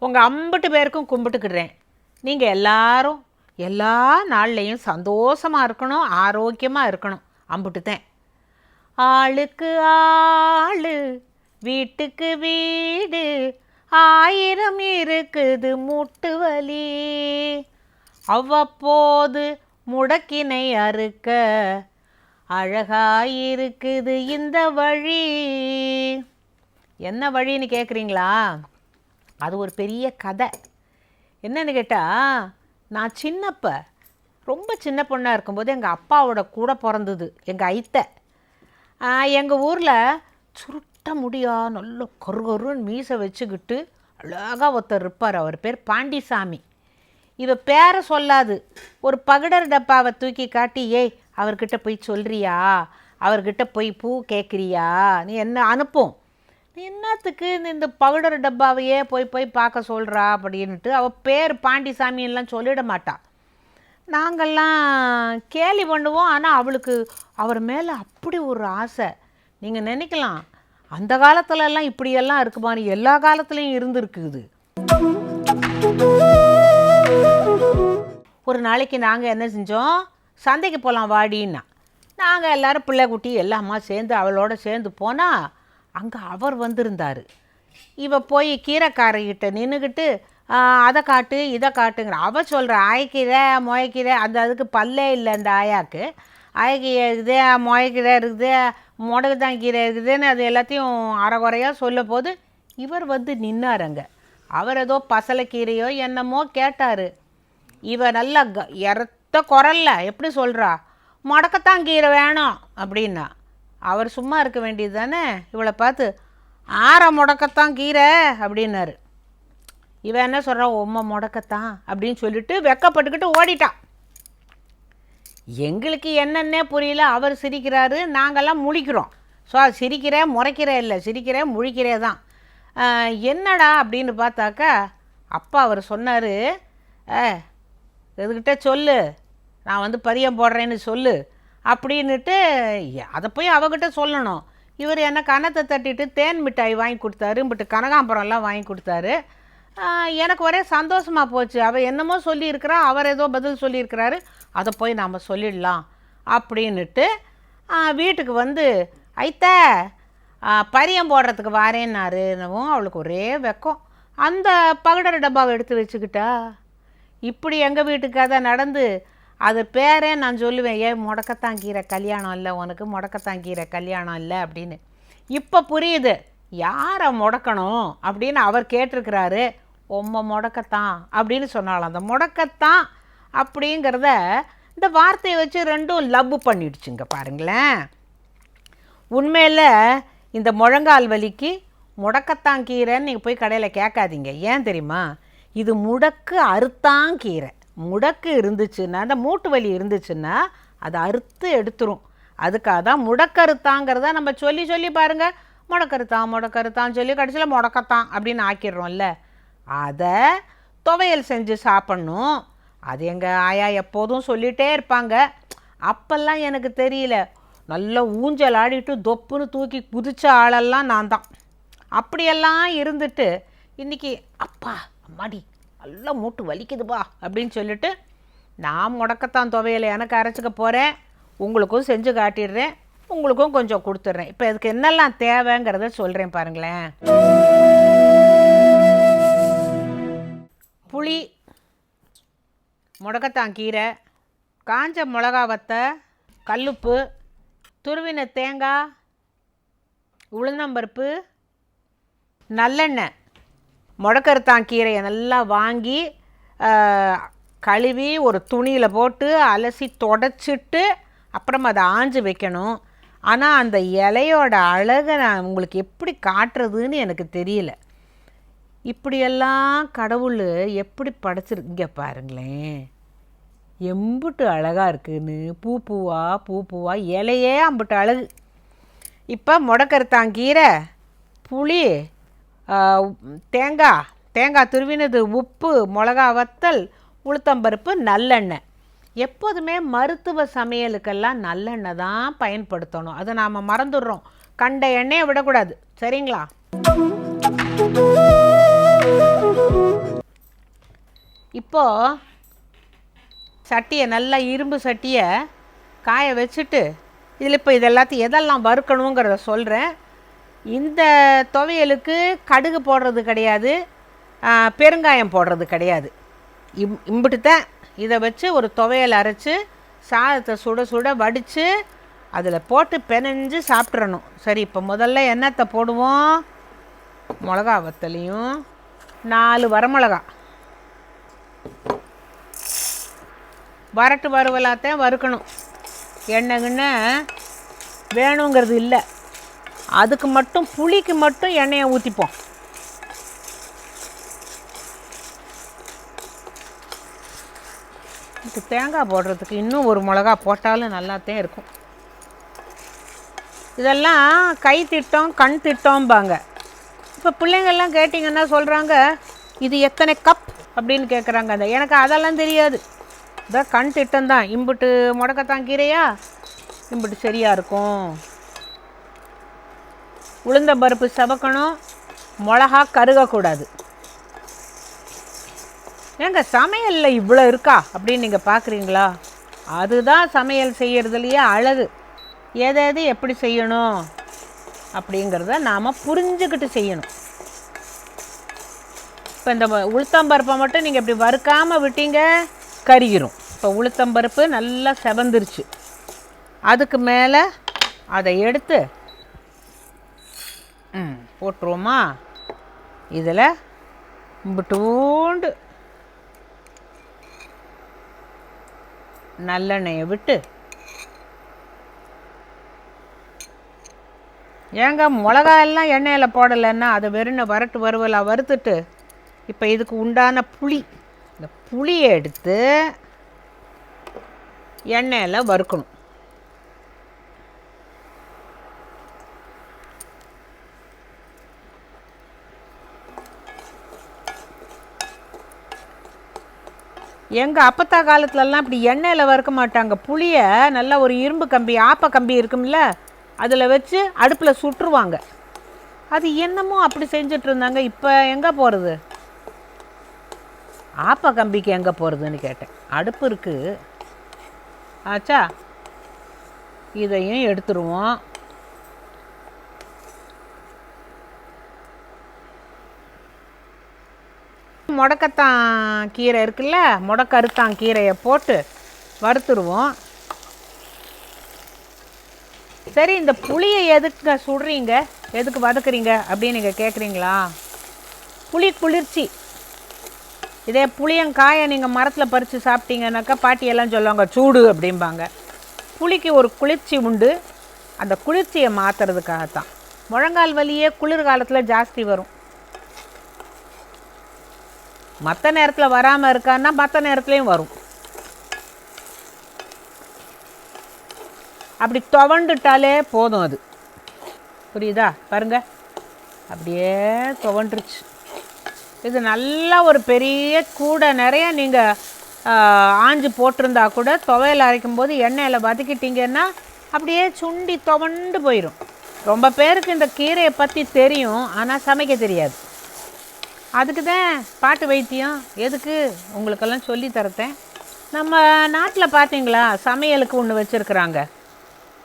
உங்கள் அம்பட்டு பேருக்கும் கும்பிட்டுக்கிடுறேன். நீங்கள் எல்லாரும் எல்லா நாள்லேயும் சந்தோஷமாக இருக்கணும், ஆரோக்கியமாக இருக்கணும். அம்புட்டுத்தேன். ஆளுக்கு ஆளு வீட்டுக்கு வீடு 1000 இருக்குது மூட்டு வலி. அவ்வப்போது முடக்கினை அறுக்க அழகாயிருக்குது இந்த வழி. என்ன வழின்னு கேட்குறீங்களா? அது ஒரு பெரிய கதை. என்னன்னு கேட்டால், நான் ரொம்ப சின்ன பொண்ணாக இருக்கும்போது எங்கள் அப்பாவோட கூட பிறந்தது எங்கள் ஐத்தை. எங்கள் ஊரில் சுருட்ட முடியா நல்ல கருன்னு மீசை வச்சுக்கிட்டு அழகாக ஒருத்தர் இருப்பார். அவர் பேர் பாண்டிசாமி. இவ பேரை சொல்லாது, ஒரு பகடர் டப்பாவை தூக்கி காட்டி, ஏய் அவர்கிட்ட போய் சொல்கிறியா, அவர்கிட்ட போய் பூ கேட்குறியா, நீ என்ன அனுப்பும், நீ என்னத்துக்கு இந்த பவுடர் டப்பாவையே போய் பார்க்க சொல்கிறா அப்படின்ட்டு அவள் பேர் பாண்டிசாமின்லாம் சொல்லிட மாட்டாள். நாங்கள்லாம் கேலி பண்ணுவோம். ஆனால் அவளுக்கு அவர் மேலே அப்படி ஒரு ஆசை. நீங்கள் நினைக்கலாம், அந்த காலத்துலலாம் இப்படியெல்லாம் இருக்குமான்னு. எல்லா காலத்துலேயும் இருந்துருக்குது. ஒரு நாளைக்கு நாங்கள் என்ன செஞ்சோம், சந்தைக்கு போகலாம் வாடின்னா. நாங்கள் எல்லோரும் பிள்ளை குட்டி எல்லாமா சேர்ந்து அவளோட சேர்ந்து போனால் அங்கே அவர் வந்திருந்தார். இவ போய் கீரைக்காரர்கிட்ட நின்றுக்கிட்டு அதை காட்டு இதை காட்டுங்கிற. அவள் சொல்கிற ஆயக்கீரை முளைக்கீரை, அதுக்கு பல்லே இல்லை அந்த ஆயாக்கு. ஆயக்கீரை இருக்குது, முளைக்கீரை இருக்குது, முடகு தான் கீரை இருக்குதுன்னு அது எல்லாத்தையும் அரைகுறையாக சொல்ல போது இவர் வந்து நின்னாருங்க. அவர் ஏதோ பசலைக்கீரையோ என்னமோ கேட்டார். இவ நல்லா இறத்த குரல்ல எப்படி சொல்கிறா, முடக்கத்தான் கீரை வேணும் அப்படின்னா. அவர் சும்மா இருக்க வேண்டியது தானே. இவளை பார்த்து முடக்கத்தான் கீரை அப்படின்னாரு. இவன் என்ன சொல்கிறா, முடக்கத்தான் அப்படின்னு சொல்லிட்டு வெக்கப்பட்டுக்கிட்டு ஓடிட்டான். எங்களுக்கு என்னன்னே புரியல. அவர் சிரிக்கிறாரு, நாங்கள்லாம் முழிக்கிறோம். ஸோ அது சிரிக்கிறேன் முறைக்கிறே இல்லை, சிரிக்கிறேன் முழிக்கிறே தான். என்னடா அப்படின்னு பார்த்தாக்கா அப்பா அவர் சொன்னார், இதுக்கிட்ட சொல்லு, நான் வந்து பரியம் போடுறேன்னு சொல்லு அப்படின்னுட்டு. அதை போய் அவகிட்ட சொல்லணும். இவர் என்ன கன்னத்தை தட்டிட்டு தேன் மிட்டாய் வாங்கி கொடுத்தாரு, பட்டு கனகாம்பரம்லாம் வாங்கி கொடுத்தாரு. எனக்கு ஒரே சந்தோஷமாக போச்சு. அவள் என்னமோ சொல்லியிருக்கிறா, அவர் ஏதோ பதில் சொல்லியிருக்கிறாரு, அதை போய் நாம் சொல்லிடலாம் அப்படின்னுட்டு வீட்டுக்கு வந்து ஐத்த பரியம் போடுறதுக்கு வாரேன்னாரு. என்னவும் அவளுக்கு ஒரே வெக்கம். அந்த பகடர் டப்பாவை எடுத்து வச்சுக்கிட்டா. இப்படி எங்கள் வீட்டுக்காக நடந்து அது பேரே நான் சொல்லுவேன், ஏன் முடக்கத்தான் கீரை கல்யாணம் இல்லை உனக்கு, முடக்கத்தான் கீரை கல்யாணம் இல்லை அப்படின்னு. இப்போ புரியுது யாரை முடக்கணும் அப்படின்னு அவர் கேட்டிருக்கிறாரு. முடக்கத்தான் அப்படின்னு சொன்னாலும் அந்த முடக்கத்தான் அப்படிங்கிறத இந்த வார்த்தையை வச்சு ரெண்டும் லவ் பண்ணிடுச்சுங்க. பாருங்களேன், உண்மையில் இந்த முழங்கால் வலிக்கு முடக்கத்தான் கீரைன்னு நீங்கள் போய் கடையில் கேட்காதீங்க. ஏன் தெரியுமா, இது முடக்கு அறுத்தாங்கீரை. முடக்கு இருந்துச்சுன்னா, அந்த மூட்டு வலி இருந்துச்சுன்னா அதை அறுத்து எடுத்துரும். அதுக்காக தான் முடக்கறுத்தாங்கிறத நம்ம சொல்லி சொல்லி பாருங்கள், முடக்கறுத்தான் சொல்லி கடைசியில் முடக்கத்தான் அப்படின்னு ஆக்கிடுறோம்ல. அதை துவையல் செஞ்சு சாப்பிட்ணும். அது எங்கள் ஆயா எப்போதும் சொல்லிகிட்டே இருப்பாங்க. அப்போல்லாம் எனக்கு தெரியல, நல்லா ஊஞ்சல் ஆடிட்டு தொப்புன்னு தூக்கி குதித்த ஆளெல்லாம் நான் தான். அப்படியெல்லாம் இருந்துட்டு இன்றைக்கி அப்பா அம்மாடி நல்லா மூட்டு வலிக்குதுப்பா அப்படின்னு சொல்லிட்டு நான் முடக்கத்தான் துவையலை எனக்கு அரைச்சிக்க போகிறேன், உங்களுக்கும் செஞ்சு காட்டிடுறேன், உங்களுக்கும் கொஞ்சம் கொடுத்துட்றேன். இப்போ இதுக்கு என்னெல்லாம் தேவைங்கிறத சொல்கிறேன் பாருங்களேன். புளி, முடக்கத்தான் கீரை, காஞ்ச மிளகா வத்தை, கல்லுப்பு, துருவின தேங்காய், உளுந்தம்பருப்பு, நல்லெண்ணெய். முடக்கறுத்தான் கீரையை நல்லா வாங்கி கழுவி ஒரு துணியில் போட்டு அலசி தொடச்சிட்டு அப்புறம் அதை ஆஞ்சு வைக்கணும். ஆனால் அந்த இலையோட அழகை நான் உங்களுக்கு எப்படி காட்டுறதுன்னு எனக்கு தெரியல. இப்படியெல்லாம் கடவுள் எப்படி படைச்சிருக்கீங்க பாருங்களேன், எம்புட்டு அழகாக இருக்குன்னு. பூ பூவா இலையே அம்புட்டு அழகு. இப்போ முடக்கறுத்தான் கீரை, புளி, தேங்காய் துருவினது, உப்பு, மிளகா வத்தல், உளுத்தம்பருப்பு, நல்லெண்ணெய். எப்போதுமே மருத்துவ சமையலுக்கெல்லாம் நல்லெண்ணெய் தான் பயன்படுத்தணும். அதை நாம் மறந்துடுறோம். கண்ட எண்ணெயை விடக்கூடாது, சரிங்களா? இப்போது சட்டியை நல்லா இரும்பு சட்டியை காய வச்சுட்டு இதில் இப்போ இதெல்லாத்தையும் எதெல்லாம் வறுக்கணுங்கிறத சொல்கிறேன். இந்த துவையலுக்கு கடுகு போடுறது கிடையாது, பெருங்காயம் போடுறது கிடையாது. இம்பிட்டு தான் இதை வச்சு ஒரு துவையல் அரைச்சி சாதத்தை சுட சுட வடித்து அதில் போட்டு பெனஞ்சு சாப்பிட்றணும். சரி, இப்போ முதல்ல எண்ணெத்தை போடுவோம். மிளகா வத்தலையும் 4 வரமிளகா வரட்டு வறுவலாத்தான் வறுக்கணும். எண்ணெய்ன்னு வேணுங்கிறது இல்லை, அதுக்கு மட்டும் புளிக்கு மட்டும் எண்ணெயை ஊற்றிப்போம். இதுக்கு தேங்காய் போடுறதுக்கு இன்னும் ஒரு மிளகா போட்டாலும் நல்லாத்தான் இருக்கும். இதெல்லாம் கை திட்டம் கண் திட்டம்பாங்க. இப்போ பிள்ளைங்கள்லாம் கேட்டிங்கன்னா சொல்கிறாங்க, இது எத்தனை கப் அப்படின்னு கேட்குறாங்க. அந்த எனக்கு அதெல்லாம் தெரியாது. இதான் கண் திட்டம்தான். இம்புட்டு முடக்கத்தான் கீரையா, இம்புட்டு சரியாக இருக்கும். உளுந்தம்பருப்பு சவக்கணும், மிளகா கருகக்கூடாது. ஏங்க சமையலில் இவ்வளோ இருக்கா அப்படின்னு நீங்கள் பார்க்குறீங்களா? அதுதான் சமையல் செய்கிறதுலையே அழகு. எது எப்படி செய்யணும் அப்படிங்கிறத நாம் புரிஞ்சுக்கிட்டு செய்யணும். இப்போ இந்த உளுத்தம்பருப்பை மட்டும் நீங்கள் இப்படி வறுக்காமல் விட்டீங்க, கருகிரும். இப்போ உளுத்தம்பருப்பு நல்லா செவந்துருச்சு. அதுக்கு மேலே அதை எடுத்து போட்டுருவோமா? இதில் இம்புட்டூண்டு நல்லெண்ணெயை விட்டு, ஏங்க மிளகா எல்லாம் எண்ணெயில் போடலைன்னா அதை வெறும் வரட்டு வறுவலாக வறுத்துட்டு இப்போ இதுக்கு உண்டான புளி, இந்த புளியை எடுத்து எண்ணெயில் வறுக்கணும். எங்கள் அப்பத்தா காலத்துலலாம் இப்படி எண்ணெயில் வறுக்க மாட்டாங்க. புளியை நல்லா ஒரு இரும்பு கம்பி, ஆப்ப கம்பி இருக்கும்ல, அதில் வச்சு அடுப்பில் சுட்டுருவாங்க. அது என்னமோ அப்படி செஞ்சுட்டு இருந்தாங்க. இப்போ எங்கே போகிறது? ஆப்ப கம்பிக்கு எங்கே போகிறதுன்னு கேட்டேன். அடுப்பு இருக்குது ஆச்சா. இதையும் எடுத்துருவோம். முடக்கத்தான் கீரை இருக்குல்ல, முடக்கருத்தான் கீரையை போட்டு வறுத்துருவோம். சரி, இந்த புளியை எதுக்கு சுடுறீங்க, எதுக்கு வதக்குறீங்க அப்படின்னு நீங்கள் கேட்குறீங்களா? புளி குளிர்ச்சி. இதே புளியங்காயை நீங்கள் மரத்தில் பறித்து சாப்பிட்டீங்கன்னாக்கா பாட்டியெல்லாம் சொல்லுவாங்க சூடு அப்படிம்பாங்க. புளிக்கு ஒரு குளிர்ச்சி உண்டு. அந்த குளிர்ச்சியை மாற்றுறதுக்காகத்தான். முழங்கால் வலியே குளிர்காலத்தில் ஜாஸ்தி வரும். மற்ற நேரத்தில் வராமல் இருக்கான்னா மற்ற நேரத்துலையும் வரும். அப்படி துவண்டுட்டாலே போதும், அது புரியுதா? பாருங்க, அப்படியே துவண்டுருச்சு. இது நல்லா ஒரு பெரிய கூடை நிறைய நீங்கள் ஆஞ்சு போட்டிருந்தா கூட துவையல் அரைக்கும் போது எண்ணெயில் வதக்கிட்டிங்கன்னா அப்படியே சுண்டி துவண்டு போயிடும். ரொம்ப பேருக்கு இந்த கீரையை பற்றி தெரியும், ஆனால் சமைக்க தெரியாது. அதுக்கு தான் பாட்டு வைத்தியம். எதுக்கு உங்களுக்கெல்லாம் சொல்லி தரத்தேன். நம்ம நாட்டில் பார்த்தீங்களா, சமையலுக்கு ஒன்று வச்சுருக்குறாங்க.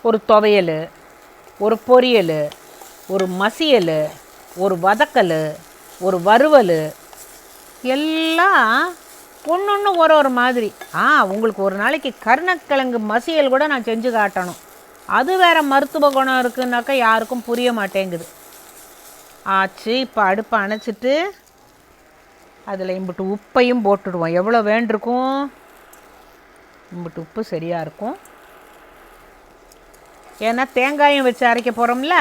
ஒரு துவையல், ஒரு பொரியல், ஒரு மசியல், ஒரு வதக்கல், ஒரு வறுவல், எல்லாம் ஒன்று ஒரு மாதிரி. உங்களுக்கு ஒரு நாளைக்கு கருணக்கிழங்கு மசியல் கூட நான் செஞ்சு காட்டணும். அது வேறு மருத்துவ குணம் இருக்குன்னாக்கா யாருக்கும் புரிய மாட்டேங்குது. ஆச்சு, இப்போ அடுப்பை அணைச்சிட்டு அதில் இம்புட்டு உப்பையும் போட்டுடுவோம். எவ்வளோ வேண்டிருக்கும்? இம்புட்டு உப்பு சரியாக இருக்கும். ஏன்னா தேங்காயும் வச்சு அரைக்க போகிறோம்ல.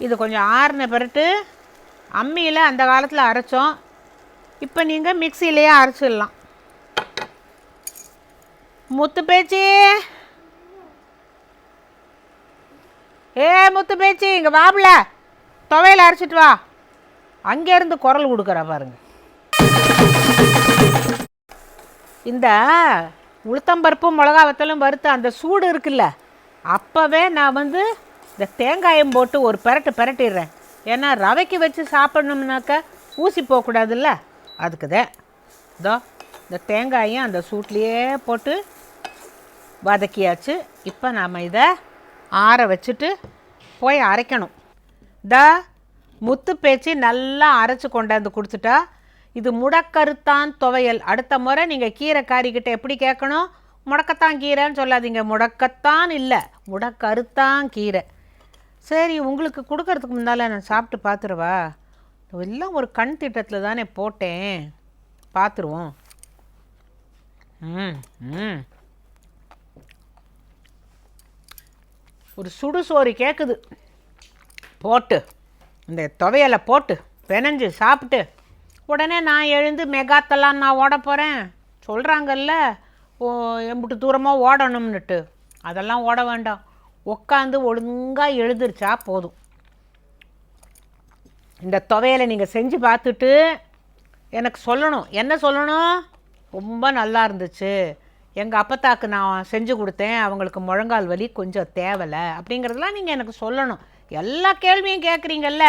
இது கொஞ்சம் ஆறின பிறகு அம்மியில் அந்த காலத்தில் அரைச்சோம். இப்போ நீங்கள் மிக்சியிலேயே அரைச்சிடலாம். முத்து பேச்சி, முத்து பேச்சி, இங்கே வாபுல துவையில் அரைச்சிட்டு வா. அங்கேருந்து குரல் கொடுக்குற பாருங்க. இந்த உளுத்தம்பருப்பும் மிளகா வத்தலும் வறுத்து அந்த சூடு இருக்குல்ல, அப்போவே நான் இந்த தேங்காயம் போட்டு ஒரு பெரட்டு பெரட்டிடுறேன். ஏன்னா ரவைக்கு வச்சு சாப்பிட்ணும்னாக்கா ஊசி போகக்கூடாதுல்ல, அதுக்கு தான். இதோ இந்த தேங்காயும் அந்த சூட்லேயே போட்டு வதக்கியாச்சு. இப்போ நாம் இதை ஆற வச்சுட்டு போய் அரைக்கணும். முத்து பேச்சு நல்லா அரைச்சி கொண்டாந்து கொடுத்துட்டா இது முடக்கருத்தான் துவையல். அடுத்த முறை நீங்கள் கீரைக்காரிக்கிட்ட எப்படி கேட்கணும்? முடக்கத்தான் கீரைன்னு சொல்லாதீங்க, முடக்கத்தான் இல்லை, முடக்கருத்தான் கீரை. சரி, உங்களுக்கு கொடுக்கறதுக்கு முன்னால் நான் சாப்பிட்டு பார்த்துருவா. எல்லாம் ஒரு கண் திட்டத்தில் தானே போட்டேன், பார்த்துருவோம். ஒரு சுடுசோறு கேட்குது. போட்டு இந்த துவையலை போட்டு பெனஞ்சு சாப்பிட்டு உடனே நான் எழுந்து மெகாத்தெல்லாம் நான் ஓட போகிறேன் சொல்கிறாங்கல்ல, எம்பிட்டு தூரமாக ஓடணும்னுட்டு. அதெல்லாம் ஓட வேண்டாம், உட்காந்து ஒழுங்காக எழுந்திரிச்சா போதும். இந்த துவையலை நீங்கள் செஞ்சு பார்த்துட்டு எனக்கு சொல்லணும். என்ன சொல்லணும்? ரொம்ப நல்லா இருந்துச்சு, எங்கள் அப்பத்தாக்கு நான் செஞ்சு கொடுத்தேன், அவங்களுக்கு முழங்கால் வலி கொஞ்சம் தேவலை அப்படிங்கிறதெல்லாம் நீங்கள் எனக்கு சொல்லணும். எல்லா கேள்வியும் கேட்குறீங்கல்ல,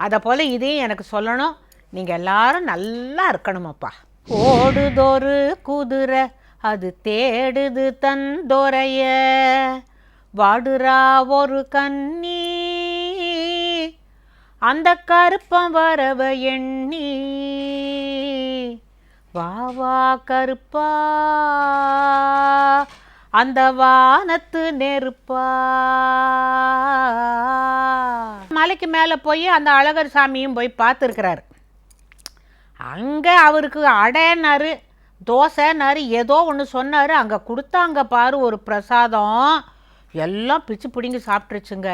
அதை போல் இதையும் எனக்கு சொல்லணும். நீங்கள் எல்லாரும் நல்லா இருக்கணுமப்பா. ஓடுதொரு குதிரை அது தேடுது தந்தோரைய, வாடுறா ஒரு கண்ணி அந்த கருப்பம் வரவ எண்ணி, வாவா கருப்பா அந்த வானத்து நெருப்பா. மலைக்கு மேலே போய் அந்த அழகர் சாமியும் போய் பார்த்துருக்கிறாரு. அங்கே அவருக்கு அடைனாரு, தோசைனாரு, ஏதோ ஒன்று சொன்னார். அங்கே கொடுத்தாங்க பாரு ஒரு பிரசாதம், எல்லாம் பிச்சு பிடிங்கி சாப்பிட்ருச்சுங்க.